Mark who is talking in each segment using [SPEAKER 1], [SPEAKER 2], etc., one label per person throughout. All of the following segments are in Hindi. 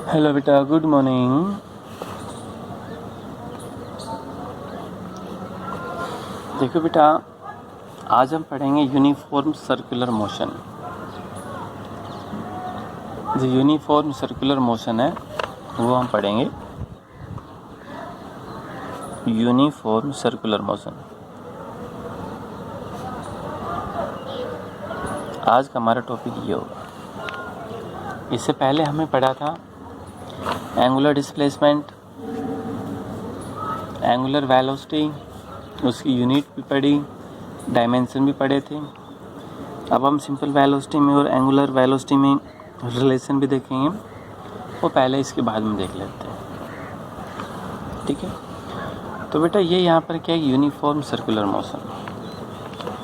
[SPEAKER 1] हेलो बेटा, गुड मॉर्निंग। देखो बेटा, आज हम पढ़ेंगे यूनिफॉर्म सर्कुलर मोशन। जो यूनिफॉर्म सर्कुलर मोशन है वो हम पढ़ेंगे। यूनिफॉर्म सर्कुलर मोशन आज का हमारा टॉपिक ये होगा। इससे पहले हमें पढ़ा था एंगुलर डिस्प्लेसमेंट, एंगुलर वेलोसिटी, उसकी यूनिट भी पढ़ी, डायमेंशन भी पढ़े थे। अब हम सिंपल वेलोसिटी में और एंगुलर वेलोसिटी में रिलेशन भी देखेंगे, वो पहले इसके बाद में देख लेते हैं। ठीक है, तो बेटा ये यहाँ पर क्या है, यूनिफॉर्म सर्कुलर मोशन।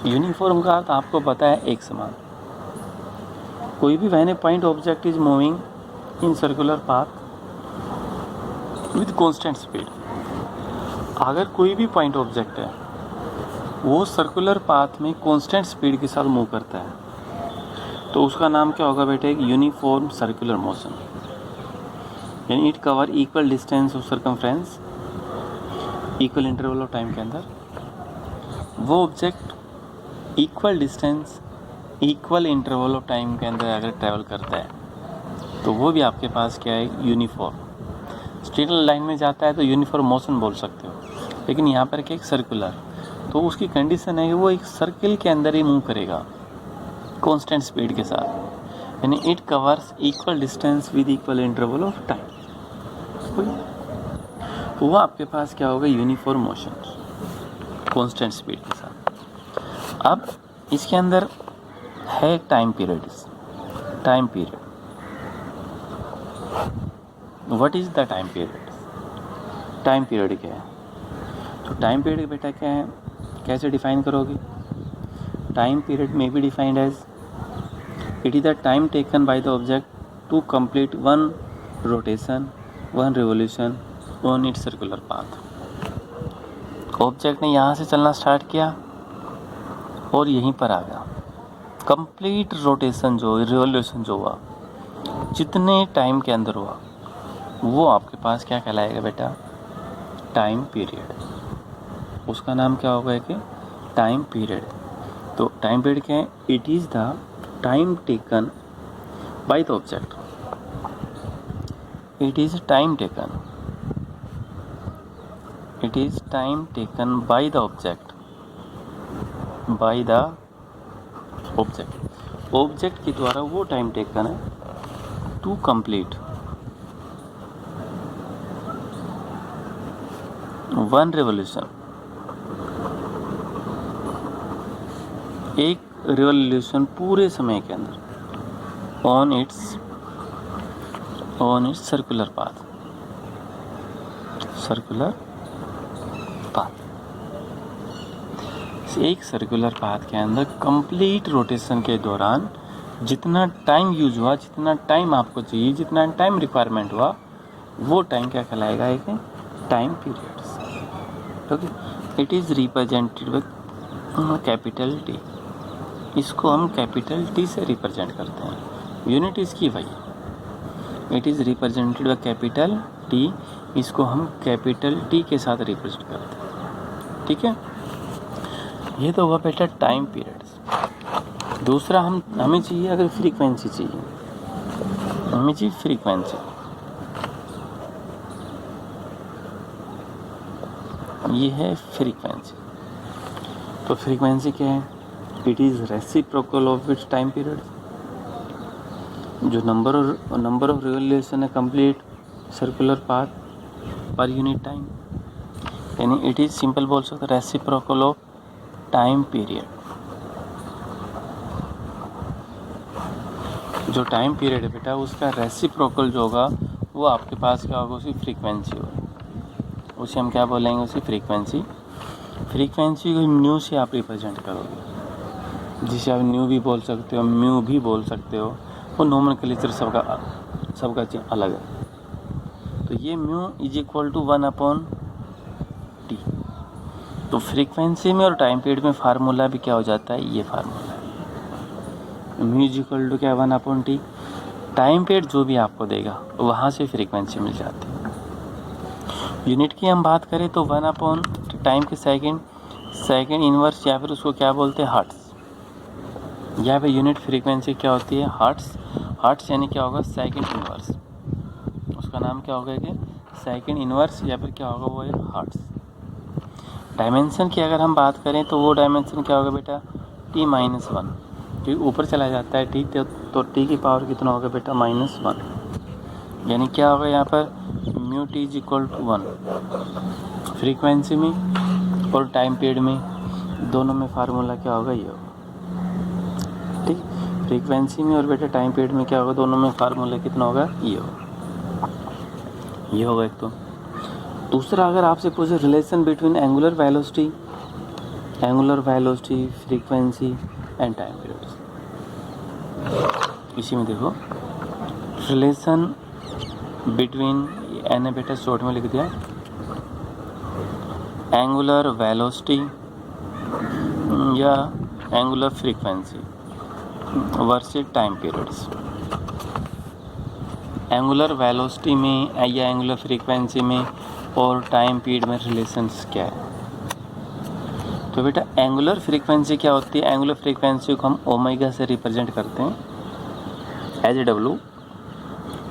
[SPEAKER 1] यूनिफॉर्म का अर्थ आपको पता है, एक समान। कोई भी when A point object is moving in circular path with constant speed, अगर कोई भी पॉइंट ऑब्जेक्ट है वो सर्कुलर पाथ में कांस्टेंट स्पीड के साथ मूव करता है तो उसका नाम क्या होगा बेटे, एक यूनिफॉर्म सर्कुलर मोशन। यानी it cover equal distance of circumference, equal interval of time के अंदर वो object equal distance equal interval of time के अंदर अगर ट्रैवल करता है तो वो भी आपके पास क्या है, यूनिफॉर्म। स्ट्रेट लाइन में जाता है तो यूनिफॉर्म मोशन बोल सकते हो, लेकिन यहाँ पर क्या, एक सर्कुलर, तो उसकी कंडीशन है कि वो एक सर्किल के अंदर ही मूव करेगा कांस्टेंट स्पीड के साथ। यानी it covers equal distance with equal interval of time. तो वो आपके पास क्या होगा, यूनिफॉर्म मोशन कांस्टेंट स्पीड के साथ। अब इसके अंदर है time period. Time period, what is the time period? Time period क्या है? तो टाइम पीरियड बेटा क्या है, कैसे डिफाइन करोगे? टाइम पीरियड में be defined as it is the time taken by the object to complete one rotation, one revolution on its circular path. Object ने यहाँ से चलना स्टार्ट किया और यहीं पर आ गया। कंप्लीट रोटेशन जो रिवोल्यूशन जो हुआ, जितने टाइम के अंदर हुआ, वो आपके पास क्या कहलाएगा बेटा, टाइम पीरियड। उसका नाम क्या होगा कि टाइम पीरियड। तो टाइम पीरियड क्या है, it is the time taken by the object, it is time taken, it is time taken by the object, bye the object, object के द्वारा वो टाइम टेकन है टू कंप्लीट वन रिवोल्यूशन, एक रिवोल्यूशन पूरे समय के अंदर on its circular path, circular path. एक सर्कुलर पाथ के अंदर कंप्लीट रोटेशन के दौरान जितना टाइम यूज हुआ, जितना टाइम आपको चाहिए, जितना टाइम रिक्वायरमेंट हुआ, वो टाइम क्या कहलाएगा, एक time periods. Okay, it is represented with capital T. इसको हम कैपिटल टी से रिप्रेजेंट करते हैं। यूनिट इसकी वही, it is represented by capital T. इसको हम कैपिटल टी के साथ रिप्रेजेंट करते हैं। ठीक है, ये तो हुआ बेटा टाइम पीरियड्स। दूसरा हमें चाहिए, अगर फ्रीक्वेंसी चाहिए, हमें चाहिए फ्रीक्वेंसी। ये है फ्रीक्वेंसी। तो फ्रीक्वेंसी क्या है, it is reciprocal of its time period. जो नंबर ऑफ रिवोल्यूशन है complete circular path per unit time, यानी इट इज़ सिंपल बोल सकते हैं रेसिप्रोकल ऑफ टाइम पीरियड। जो टाइम पीरियड है बेटा, उसका रेसिप्रोकल जो होगा वो आपके पास क्या होगा, उसकी फ्रीक्वेंसी होगी। उसे हम क्या बोलेंगे, उसकी फ्रीक्वेंसी। फ्रीक्वेंसी को न्यू से आप रिप्रेजेंट करोगे, जिसे आप न्यू भी बोल सकते हो, म्यू भी बोल सकते हो। वो नोमेनक्लेचर सबका अलग है। तो ये mu is equal to 1/t। तो फ्रीक्वेंसी में और टाइम पीरियड में फार्मूला भी क्या हो जाता है, ये फार्मूला है। म्यू इज इक्वल टू क्या, 1/t। टाइम पीरियड जो भी आपको देगा वहाँ से फ्रीक्वेंसी मिल जाती है। यूनिट की हम बात करें तो 1 टाइम के सेकेंड इनवर्स, या फिर उसको क्या बोलते हैं, हर्ट्स। यहाँ पे यूनिट फ्रीक्वेंसी क्या होती है, हर्ट्स यानी क्या होगा, सेकेंड इनवर्स। उसका नाम क्या होगा कि सेकेंड इनवर्स, या फिर क्या होगा, वो है हर्ट्स। डायमेंशन की अगर हम बात करें तो वो डायमेंशन क्या होगा बेटा, t-1, क्योंकि ऊपर चला जाता है t, तो t की पावर कितना होगा बेटा, -1। यानी क्या होगा यहाँ पर, म्यू t = 1 फ्रीक्वेंसी में और टाइम पीरियड में, दोनों में फार्मूला क्या होगा, ये होगा। ठीक, फ्रीक्वेंसी में और बेटा टाइम पीरियड में क्या होगा, दोनों में फार्मूला कितना होगा, ये होगा एक। तो दूसरा, अगर आपसे पूछे relation between angular velocity, frequency and time periods, इसी में देखो रिलेशन बिटवीन, एन बेटा शॉर्ट में लिख दिया, एंगुलर वेलोसिटी या angular frequency versus time periods. Angular velocity में या एंगुलर फ्रीक्वेंसी में और टाइम पीरियड में रिलेशंस क्या है। तो बेटा एंगुलर फ्रीक्वेंसी क्या होती है, एंगुलर फ्रीक्वेंसी को हम ओमेगा से रिप्रेजेंट करते हैं, एज डब्ल्यू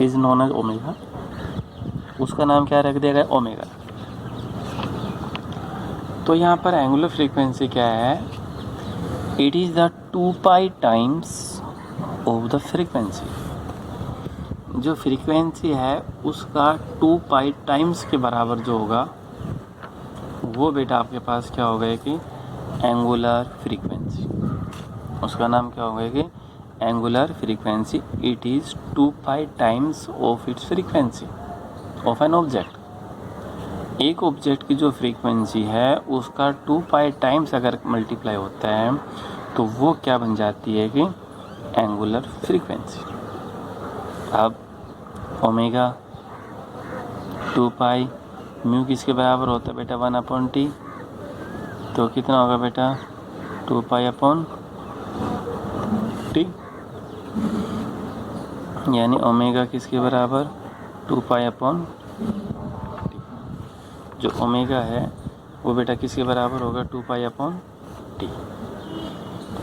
[SPEAKER 1] इज नोन एज ओमेगा, उसका नाम क्या रख दिया गया, ओमेगा। तो यहाँ पर एंगुलर फ्रीक्वेंसी क्या है, it is the 2π times of the frequency. जो फ्रीक्वेंसी है उसका 2π टाइम्स के बराबर जो होगा वो बेटा आपके पास क्या होगा कि एंगुलर फ्रीक्वेंसी, उसका नाम क्या होगा कि angular frequency. It is 2π times of its frequency of an object. एक ऑब्जेक्ट की जो फ्रीक्वेंसी है उसका 2π टाइम्स अगर मल्टीप्लाई होता है तो वो क्या बन जाती है कि एंगुलर फ्रीक्वेंसी। अब ओमेगा 2π म्यू किसके बराबर होता है बेटा, 1/t, तो कितना होगा बेटा 2π/t, यानी ओमेगा किसके बराबर 2π/t। जो ओमेगा है वो बेटा किसके बराबर होगा 2π/t।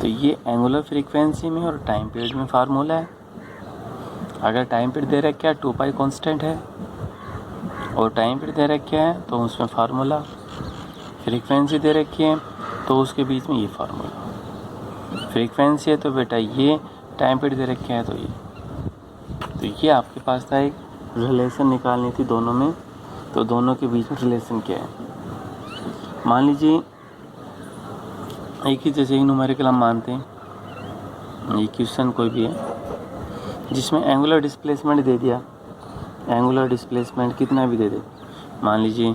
[SPEAKER 1] तो ये एंगुलर फ्रीक्वेंसी में और टाइम पीरियड में फार्मूला है। अगर टाइम पीरियड दे रखा है 2π कांस्टेंट है और टाइम पीरियड दे रखा है तो उसमें फार्मूला, फ्रीक्वेंसी दे रखी है तो उसके बीच में ये फार्मूला, फ्रीक्वेंसी है तो बेटा ये, टाइम पीरियड दे रखे हैं तो ये। तो ये आपके पास था, एक रिलेशन निकालनी थी दोनों में, तो दोनों के बीच में रिलेशन क्या है। मान लीजिए एक ही जैसे ही न्यूमेरिकल हम मानते हैं, ये क्वेश्चन कोई भी है जिसमें एंगुलर डिस्प्लेसमेंट दे दिया, एंगुलर डिस्प्लेसमेंट कितना भी दे दे, मान लीजिए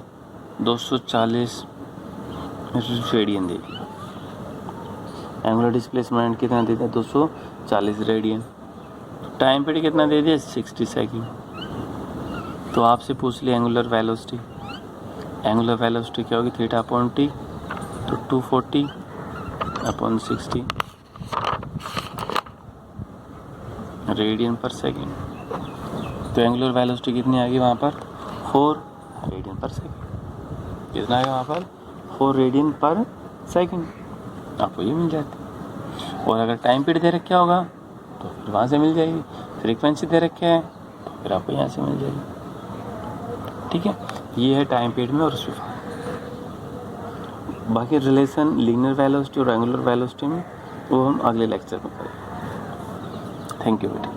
[SPEAKER 1] 240 रेडियन दे दिया, एंगुलर डिस्प्लेसमेंट कितना दे दिया 240 रेडियन, टाइम पीरियड कितना दे दिया 60 सेकेंड। तो आपसे पूछ लिया एंगुलर वेलोसिटी, एंगुलर वेलोसिटी क्या होगी, θ/t, तो 240/60 रेडियन पर सेकेंड। तो एंगुलर वेलोसिटी कितनी आ गई वहाँ पर, 4 रेडियन पर सेकेंड। कितना आएगा वहाँ पर, 4 रेडियन पर सेकेंड, आपको ये मिल जाती। और अगर टाइम पीरियड दे रखा होगा तो फिर वहाँ से मिल जाएगी, फ्रीक्वेंसी दे रखे है तो फिर आपको यहाँ से मिल जाएगी। ठीक है, ये है टाइम पीरियड में और उसमें। बाकी रिलेशन लीनियर वेलोसिटी और एंगुलर वेलोसिटी में वो हम अगले लेक्चर में करेंगे। थैंक यू बेटा।